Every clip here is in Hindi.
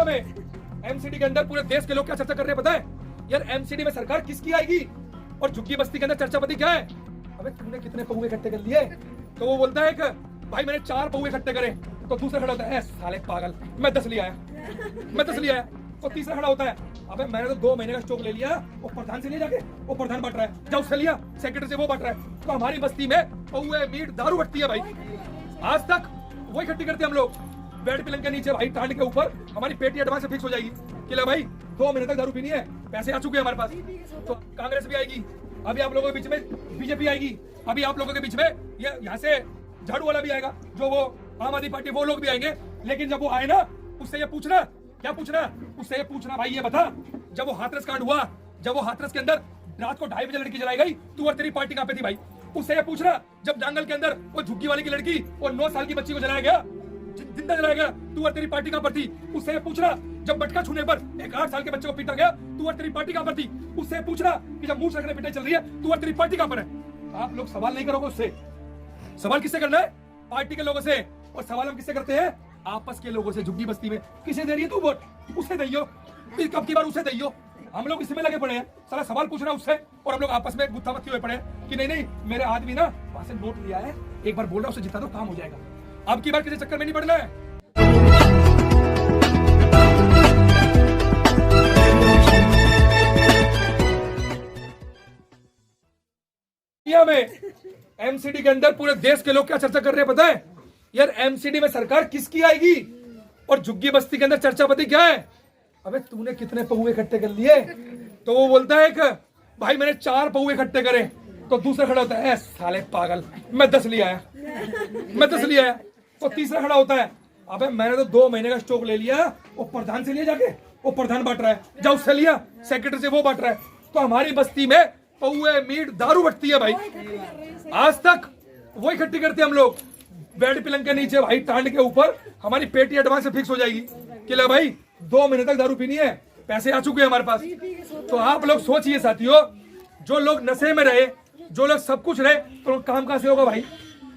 में एमसीडी के अंदर पूरे देश के लोग क्या चर्चा कर रहे हैं पता है? यार एमसीडी में सरकार किसकी आएगी और झुग्गी बस्ती के अंदर चर्चा पति क्या है? अबे तूने कितने पौवे इकट्ठे कर लिए? तो वो बोलता है कि भाई मैंने 4 पौवे इकट्ठे करे। तो दूसरा खड़ा होता है साले पागल, मैं 10 ले आया, मैं 10 ले आया। तो तीसरा खड़ा होता है अबे मैंने तो 2 महीने का स्टॉक ले लिया, वो प्रधान से ले जाके वो प्रधान बांट रहा है, जाओ उससे लिया सेक्रेटरी से वो बांट रहा है। तो हमारी बस्ती में पौवे मीट दारू बटती है भाई। आज तक वही इकट्ठी करते हम लोग, बेड पिलंग के नीचे भाई टांड के ऊपर हमारी पेटी एडवांस से फिक्स हो जाएगी कि ले भाई 2 महीने तक दारू पीनी है, पैसे आ चुके हैं हमारे पास। तो कांग्रेस भी आएगी, अभी आप लोगों के बीच में बीजेपी आएगी, अभी आप लोगों के बीच में ये यहाँ से झाड़ू वाला भी आएगा, जो वो आम आदमी पार्टी वो लोग भी आएंगे। लेकिन जब वो आए ना उससे ये पूछना, क्या पूछना? उससे ये पूछना भाई ये बता, जब वो हाथरस कांड हुआ, जब वो हाथरस के अंदर रात को 2:30 बजे लड़की जलाई गई, तू और तेरी पार्टी कहाँ पे थी भाई? उससे ये पूछना जब जंगल के अंदर वो झुग्गी वाली की लड़की और 9 साल की बच्ची को जलाया गया, जिंदा जलाया गया, तू और तेरी पार्टी कहाँ पर थी? उससे ये पूछना जब मटका छूने पर एक 8 साल के बच्चे को पीटा गया, तू और तेरी पार्टी कहाँ पर थी? उससे पूछना कि जब मुंह रखने पिटाई चल रही है, तू और तेरी पार्टी कहाँ पर है? आप लोग सवाल नहीं करोगे उससे। सवाल किससे करना है? पार्टी के लोगों से। और सवाल हम किससे करते हैं? आपस के लोगों से। झुग्गी बस्ती में किसे दे रही है तू वोट? उसे दइयो, कब की बार उसे दइयो। हम लोग इसमें लगे पड़े हैं, सारा सवाल पूछना उससे, और हम लोग आपस में गुत्थामत्ती हुए पड़े हैं कि नहीं मेरे आदमी ना वहां से नोट लिया है, एक बार बोल रहा उसे जिता दो काम हो जाएगा। अब की बार किसी चक्कर में नहीं पड़ना है। में एमसीडी के अंदर पूरे देश के लोग क्या चर्चा कर रहे हैं पता है? यार एमसीडी में सरकार किसकी आएगी और झुग्गी बस्ती के अंदर चर्चा पति क्या है? अबे तूने कितने पौवे इकट्ठे कर लिए? तो वो बोलता है कि भाई मैंने 4 पौवे इकट्ठे करे। तो दूसरा खड़ा होता है साले पागल, मैं 10 ले आया, मैं 10 ले आया। तो तीसरा खड़ा होता है अबे मैंने तो 2 महीने का स्टॉक ले लिया, वो प्रधान से ले जाके वो प्रधान बांट रहा है, जाओ उससे लिया सेक्रेटरी से वो बांट रहा है। तो हमारी बस्ती में पौवे मीट दारू बटती है भाई। आज तक वो इकट्ठी करते हम लोग, बेड पिलंग के नीचे भाई टांड के ऊपर हमारी पेटी एडवांस से फिक्स हो जाएगी कि ले भाई 2 महीने तक दारू पीनी है, पैसे आ चुके हैं हमारे पास। तो आप लोग सोचिए साथियों, जो लोग नशे में रहे, जो लोग सब कुछ रहे, तो काम कहां से होगा भाई?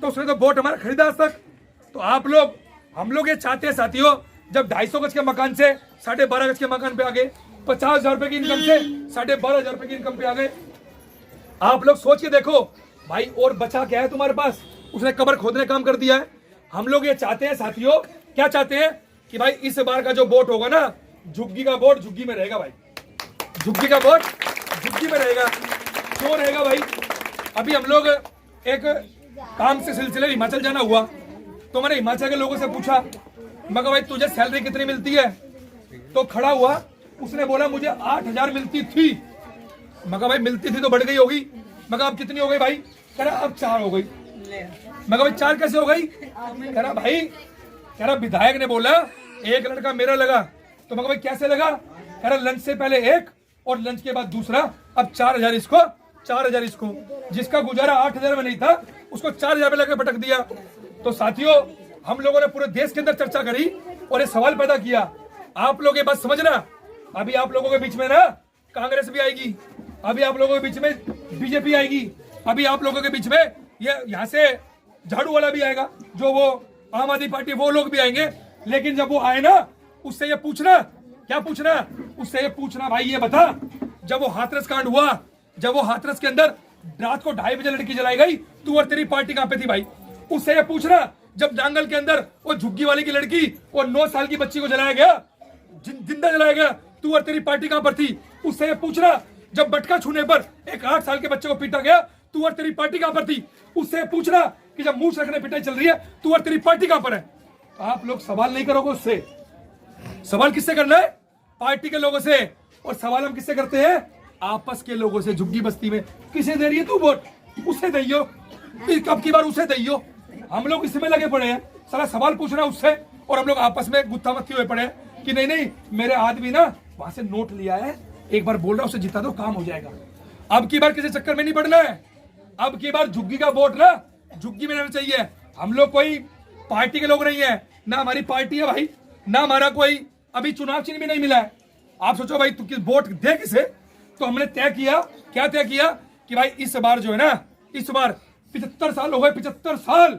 तो उसने तो वोट हमारा खरीदा आज तक। तो आप लोग, हम लोग ये चाहते हैं साथियों, जब 250 गज के मकान से 12.5 गज के मकान पे आ गए, 50,000 रुपए की इनकम से 12,500 रुपए की इनकम पे आ गए। आप लोग सोच के देखो भाई, और बचा क्या है तुम्हारे पास? उसने कब्र खोदने काम कर दिया है। हम लोग ये चाहते हैं साथियों, क्या चाहते हैं कि भाई इस बार का जो वोट होगा ना, झुग्गी का वोट झुग्गी में रहेगा भाई, झुग्गी का वोट झुग्गी में रहेगा। क्यों रहेगा भाई? अभी हम लोग एक काम से सिलसिले हिमाचल जाना हुआ, तो मैंने हिमाचल के लोगों से पूछा, मैं कहा भाई तुझे सैलरी कितनी मिलती है? तो खड़ा हुआ, उसने बोला मुझे 8,000 मिलती थी। मैं कहा भाई मिलती थी तो बढ़ गई होगी। मैं कहा अब कितनी हो गई भाई? कह रहा अब 4 हो गई। मैं कहा भाई 4 कैसे हो गई? कह रहा भाई, कह रहा विधायक ने बोला एक लड़का मेरा लगा। तो मैं कहा भाई कैसे लगा? कह रहा लंच से पहले एक और लंच के बाद दूसरा, अब 4,000 इसको 4,000 इसको। जिसका गुजारा 8,000 में नहीं था उसको 4,000 में लगा भटक दिया। तो साथियों, हम लोगों ने पूरे देश के अंदर चर्चा करी और ये सवाल पैदा किया। आप लोग ये बात समझना, अभी आप लोगों के बीच में ना कांग्रेस भी आएगी, अभी आप लोगों के बीच में बीजेपी आएगी, अभी आप लोगों के बीच में ये यहाँ से झाड़ू वाला भी आएगा, जो वो आम आदमी पार्टी वो लोग भी आएंगे। लेकिन जब वो आए ना उससे ये पूछना, क्या पूछना? उससे ये पूछना भाई ये बता, जब वो हाथरस कांड हुआ, जब वो हाथरस के अंदर रात को 2:30 बजे लड़की जलाई गई, तू और तेरी पार्टी कहाँ पे थी भाई? उससे ये पूछना जब जंगल के अंदर वो झुग्गी वाली की लड़की और 9 साल की बच्ची को जलाया गया, जिंदा जलाया गया, तू और तेरी पार्टी कहाँ पर थी? उससे ये पूछना जब मटका छूने पर एक 8 साल के बच्चे को पीटा गया, तू और तेरी पार्टी कहाँ पर थी? उससे पूछना कि जब मुंह रखने पिटाई चल रही है, तू और तेरी पार्टी कहाँ पर है? आप लोग सवाल नहीं करोगे उससे। सवाल किससे करना है? पार्टी के लोगों से। और सवाल हम किससे करते हैं? आपस के लोगों से। झुग्गी बस्ती में किसे दे रही है तू वोट? उसे दइयो, कब की बार उसे दइयो। हम लोग इसमें लगे पड़े हैं, सारा सवाल पूछना उससे, और हम लोग आपस में गुत्थामत्ती हुए पड़े हैं कि नहीं मेरे आदमी ना वहां से नोट लिया है, एक बार बोल रहा उसे जिता दो काम हो जाएगा। अब की बार किसी चक्कर में नहीं पड़ना है। अब की बार झुग्गी का वोट ना झुग्गी में रहना चाहिए। हम लोग कोई पार्टी के लोग नहीं है, ना हमारी पार्टी है भाई, ना हमारा कोई अभी चुनाव चिन्ह भी नहीं मिला है। आप सोचो भाई तू वोट दे किसे? तो हमने तय किया, क्या तय किया कि भाई इस बार जो है ना, इस बार 75 साल हो गए, 75 साल।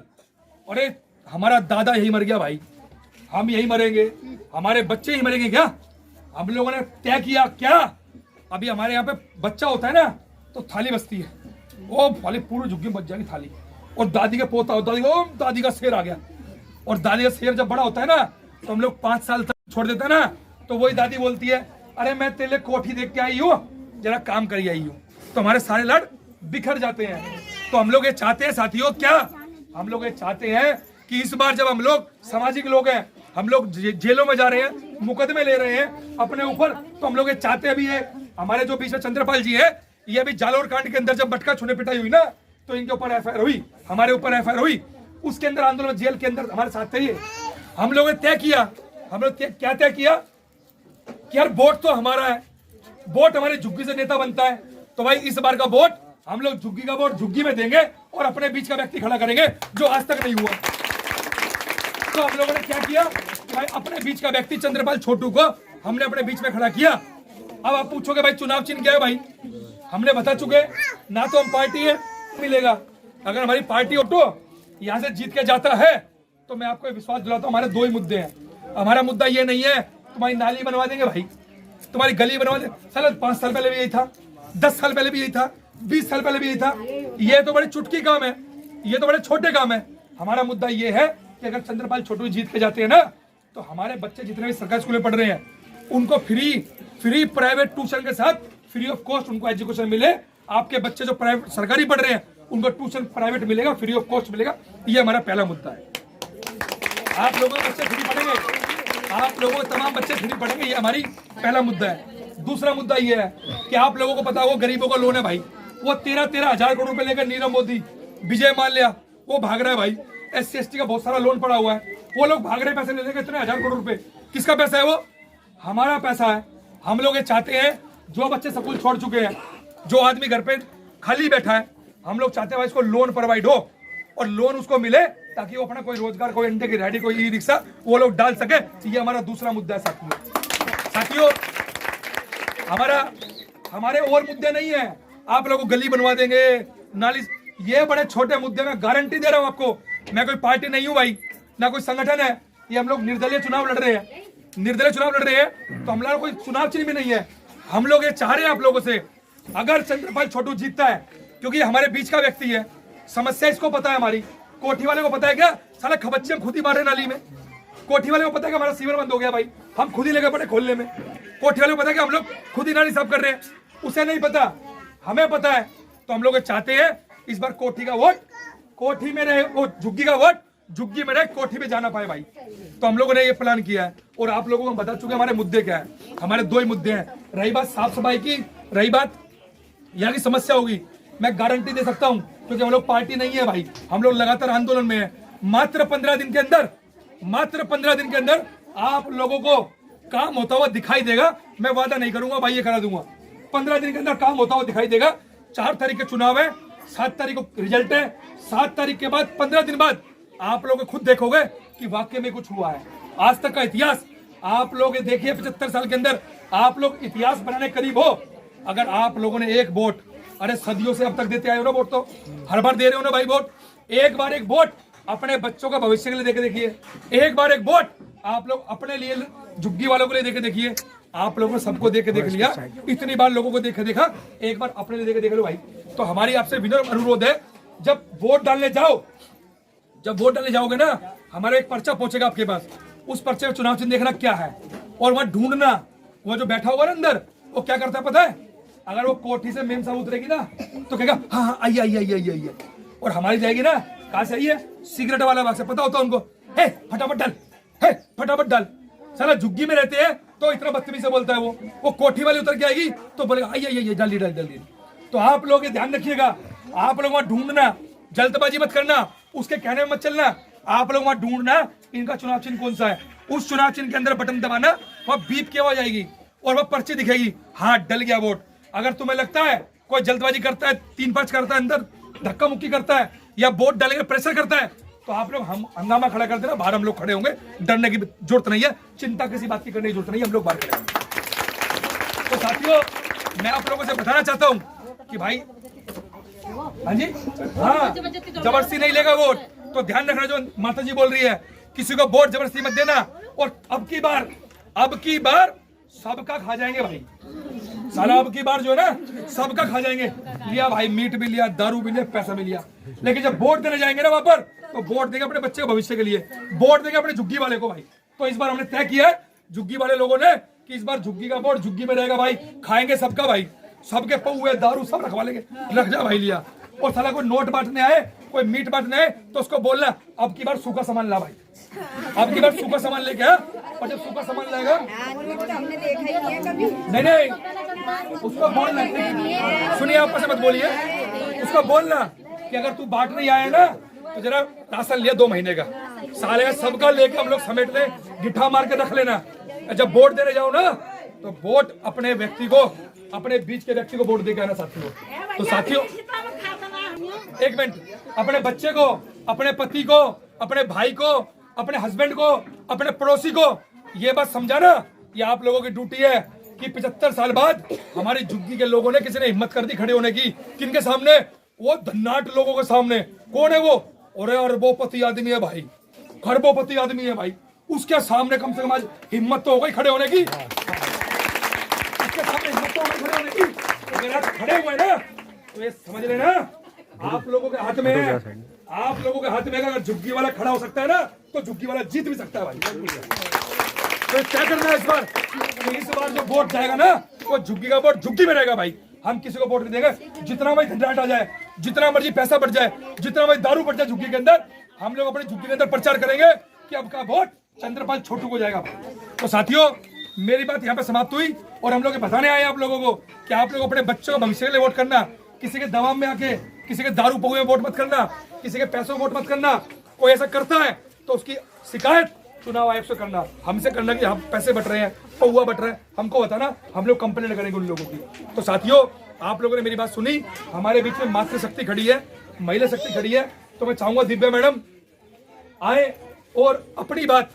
अरे हमारा दादा यही मर गया भाई, हम यही मरेंगे, हमारे बच्चे ही मरेंगे क्या? हम लोगों ने तय किया क्या? अभी हमारे यहाँ पे बच्चा होता है ना तो थाली बजती है, वो थाली पूरी झुग्गी में बच जाएगी थाली। और दादी का पोता होता है, दादी का शेर आ गया। और दादी का शेर जब बड़ा होता है ना तो हम लोग 5 साल तक छोड़ देते हैं ना, तो वही दादी बोलती है, अरे मैं तेरे कोठी देख के आई हूँ, जरा काम करी आई हूँ। तो हमारे सारे लड़ बिखर जाते हैं। तो हम लोग ये चाहते हैं साथियों, क्या हम लोग ये चाहते हैं कि इस बार जब हम लोग सामाजिक लोग हैं, हम लोग जेलों में जा रहे हैं, मुकदमे ले रहे हैं अपने ऊपर, तो हम लोग ये चाहते हैं, अभी ये हमारे जो बीच में चंद्रपाल जी है, ये अभी जालोर कांड के अंदर जब मटका छूने पिटाई हुई ना, तो इनके ऊपर एफआईआर हुई, हमारे ऊपर एफआईआर हुई, उसके अंदर आंदोलन जेल के अंदर हमारे साथ थे। हम लोग ने तय किया, हम लोग क्या तय किया कि यार वोट तो हमारा है, वोट हमारे झुग्गी से नेता बनता है, तो भाई इस बार का वोट हम लोग झुग्गी का वोट झुग्गी में देंगे और अपने बीच का व्यक्ति खड़ा करेंगे, जो आज तक नहीं हुआ। तो हम लोगों ने क्या किया, भाई अपने बीच का व्यक्ति चंद्रपाल छोटू को हमने अपने बीच में खड़ा किया। अब आप पूछोगे भाई चुनाव चिन्ह क्या है? भाई हमने बता चुके, ना तो हम पार्टी है मिलेगा, अगर हमारी पार्टी ऑटो यहाँ से जीत के जाता है तो मैं आपको विश्वास दिलाता हूँ, हमारे 2 ही मुद्दे हैं। हमारा मुद्दा ये नहीं है तुम्हारी नाली बनवा देंगे भाई, तुम्हारी गली बनवा देंगे, साला 5 साल पहले भी यही था, 10 साल पहले भी यही था, 20 साल पहले भी यही था। ये तो बड़े चुटकी काम है, ये तो बड़े छोटे काम है। हमारा मुद्दा ये है कि अगर चंद्रपाल छोटू जीत के जाते हैं ना, तो हमारे बच्चे जितने भी सरकारी स्कूल में पढ़ रहे हैं उनको फ्री प्राइवेट ट्यूशन के साथ फ्री ऑफ कॉस्ट उनको एजुकेशन मिले। आपके बच्चे जो प्राइवेट सरकारी पढ़ रहे हैं उनको ट्यूशन प्राइवेट मिलेगा, फ्री ऑफ कॉस्ट मिलेगा। ये हमारा पहला मुद्दा है। आप लोगों के बच्चे फ्री पढ़ेंगे, आप लोगों के तमाम बच्चे फ्री पढ़ेंगे, ये हमारी पहला मुद्दा है। दूसरा मुद्दा ये है कि आप लोगों को पता हो गरीबों का लोन है भाई, वो 13 हजार करोड़ रुपए लेकर नीरव मोदी, विजय माल्या वो भाग रहा है भाई। SC/ST का बहुत सारा लोन पड़ा हुआ है, वो लोग भाग रहे पैसे ले लेकर इतने 1000 करोड़ रुपए। किसका पैसा है? वो हमारा पैसा है। हम लोग ये चाहते हैं जो बच्चे स्कूल छोड़ चुके हैं, जो आदमी घर पे खाली बैठा है, हम लोग चाहते हैं भाई इसको लोन प्रोवाइड हो और लोन उसको मिले ताकि वो अपना कोई रोजगार, कोई अंडे की रेहड़ी, कोई ई-रिक्शा वो लोग डाल सके। ये हमारा दूसरा मुद्दा है साथियों। हमारे और मुद्दे नहीं है, आप लोगों को गली बनवा देंगे, नाली, ये बड़े छोटे मुद्दे में गारंटी दे रहा हूं आपको। मैं कोई पार्टी नहीं हूं भाई, ना कोई संगठन है, ये हम लोग निर्दलीय चुनाव लड़ रहे हैं, तो हम लोग कोई चुनाव चिन्ह भी नहीं है। हम लोग ये चाह रहे हैं आप लोगों से, अगर चंद्रपाल छोटू जीतता है, क्योंकि हमारे बीच का व्यक्ति है, समस्या इसको पता है, हमारी कोठी वाले को पता है क्या, साला खबच्चे हम खुद ही मारे नाली में। कोठी वाले को पता है कि हमारा सीवर बंद हो गया भाई, हम खुद ही लेकर पड़े खोलने में। कोठी वाले को पता है कि हम लोग खुद ही नाली साफ कर रहे हैं, उसे नहीं पता, हमें पता है। तो हम लोग चाहते हैं इस बार कोठी का वोट कोठी में रहे, वो झुग्गी का वोट झुग्गी में रहे, कोठी में जाना पाए भाई। तो हम लोगों ने ये प्लान किया है और आप लोगों को बता चुके हमारे मुद्दे क्या है। हमारे 2 ही मुद्दे हैं, रही बात साफ सफाई की, रही बात यहाँ की समस्या होगी, मैं गारंटी दे सकता हूँ, क्योंकि हम लोग पार्टी नहीं है भाई, हम लोग लगातार आंदोलन में है। मात्र 15 दिन के अंदर आप लोगों को काम होता हुआ दिखाई देगा। मैं वादा नहीं करूंगा भाई, ये करा दूंगा, 15 दिन के अंदर काम होता हुआ दिखाई देगा। 4 तारीख के चुनाव है, 7 तारीख को रिजल्ट है, 7 तारीख के बाद 15 दिन बाद आप लोग खुद देखोगे कि वाकई में कुछ हुआ है। आज तक का इतिहास आप लोग देखिए, 75 साल के अंदर आप लोग इतिहास बनाने करीब हो। अगर आप लोगों ने एक वोट, अरे सदियों से अब तक देते आए हो ना वोट, तो हर बार दे रहे हो ना भाई वोट, एक बार एक वोट अपने बच्चों का भविष्य के लिए देके देखिए, एक बार एक वोट आप लोग अपने लिए झुग्गी वालों के लिए देके देखिए। आप लोगों ने सबको देख लिया, इतनी बार लोगों को देखा, एक बार अपने लिए देख लो भाई। तो हमारी आपसे विनम्र अनुरोध है, जब वोट डालने जाओगे ना, हमारा एक पर्चा पहुंचेगा आपके पास, उस पर्चे में चुनाव चिन्ह देखना क्या है और वहां ढूंढना, वो जो बैठा होगा ना अंदर, वो क्या करता है पता है? अगर वो कोठी से मेम साहब उतरेगी ना तो कहेगा हाँ आइए, और हमारी जाएगी ना, कहां से आई है? सिगरेट वाला बाग से। पता होता उनको, हे फटाफट डाल। साला झुग्गी में रहते हैं तो इतना बदतमीजी से बोलता है वो कोठी वाली उतर के आएगी तो बोलेगा आइए जल्दी। तो आप लोग ध्यान रखिएगा, आप लोग वहां ढूंढना, जल्दबाजी मत करना, उसके कहने में मत चलना, आप लोग वहां ढूंढना इनका चुनाव चिन्ह कौन सा है। उस चुनाव चिन्ह के अंदर बटन दबाना, वहां बीप की आवाज आएगी और वह पर्ची दिखेगी, हाँ डल गया वोट। अगर तुम्हें लगता है कोई जल्दबाजी करता है, 3-5 करता है, अंदर धक्का मुक्की करता है या वोट डालने का प्रेशर करता है, तो आप लोग हंगामा खड़ा कर देना, बाहर हम लोग खड़े होंगे, डरने की जरूरत नहीं है, चिंता किसी बात की करने की जरूरत नहीं है, हम लोग बाहर खड़े होंगे। तो साथियों, मैं आप लोगों से बताना चाहता हूं कि भाई, हाँ जी, हाँ, जबरदस्ती नहीं लेगा वोट। तो ध्यान रखना, जो माता जी बोल रही है, किसी को वोट जबरदस्ती मत देना। और अब की बार सबका खा जाएंगे भाई साला। अब की बार जो है ना सबका खा जाएंगे। लिया भाई, मीट भी लिया, दारू भी लिया, पैसा भी लिया, लेकिन जब वोट देने जाएंगे ना वहां पर, तो वोट देंगे अपने बच्चे के भविष्य के लिए, वोट देंगे अपने झुग्गी वाले को भाई। तो इस बार हमने तय किया है झुग्गी वाले लोगों ने कि इस बार झुग्गी का वोट झुग्गी में रहेगा भाई। खाएंगे सबका भाई, सबके पौए दारू सब रखवा लेंगे। रख जा भाई लिया। और साला कोई नोट बांटने आए, कोई मीट बांटने आए, तो उसको बोलना अब की बार सूखा सामान ला भाई, अब की बार सूखा सामान लेके आ। और जब सूखा सामान लाएगा हमने देखा ही नहीं है कभी। नहीं उसको बोलना, सुनिए आपस में मत बोलिए, उसको बोलना कि अगर तू बांट नहीं आया ना तो जरा राशन लिया 2 महीने का, साले सबका लेके हम लोग समेट ले, गिट्ठा मार के रख लेना। जब वोट देने जाओ ना तो वोट अपने व्यक्ति को, अपने बीच के व्यक्ति को वोट दे के आना साथियों। तो साथियों एक मिनट, अपने बच्चे को, अपने पति को, अपने भाई को, अपने हस्बैंड को, अपने पड़ोसी को ये बात समझाना, ये आप लोगों की ड्यूटी है कि 75 साल बाद हमारी झुग्गी के लोगों ने, किसी ने हिम्मत कर दी खड़े होने की, किनके सामने? वो धन्नाट लोगों के सामने। कौन है वो? अरे अरबोपति आदमी है भाई, खरबोपति आदमी है भाई, उसके सामने कम से कम आज हिम्मत तो हो गई खड़े होने की, उसके सामने हिम्मत तो हो गई खड़े होने की। तो अगर आज खड़े हुए ना तो ये समझ लेना आप लोगों के हाथ में है, आप लोगों के हाथ में है। अगर झुग्गी वाला खड़ा हो सकता है ना तो झुग्गी वाला जीत भी सकता है भाई। तो क्या करना है इस बार? इस बार जो वोट जाएगा ना वो झुग्गी का वोट झुग्गी में रहेगा भाई। हम किसी को वोट नहीं देंगे। जितना भाई धनराट आ जाए, जितना मर्जी पैसा बढ़ जाए, जितना भाई दारू बढ़ जाए झुग्गी के अंदर, हम लोग अपनी झुग्गी के अंदर प्रचार करेंगे कि अब का वोट चंद्रपाल छोटू को जाएगा। तो साथियों मेरी बात यहाँ पे समाप्त हुई और हम लोग बताने आए आप लोगों को कि आप लोग अपने बच्चों का भविष्य के लिए वोट करना। किसी के दबाव में आके, किसी के दारू पहुए में वोट मत करना, किसी के पैसों में वोट मत करना। कोई ऐसा करता है तो उसकी शिकायत चुनाव आयोग से करना, हमसे करना कि हम पैसे बट रहे हैं, पौआ बट रहे हैं, हमको बताना, हम लोग कंप्लेंट करेंगे उन लोगों की। तो साथियों आप लोगों ने मेरी बात सुनी, हमारे बीच में मातृशक्ति खड़ी है, महिला शक्ति खड़ी है। तो मैं चाहूंगा दिव्या मैडम आए और अपनी बात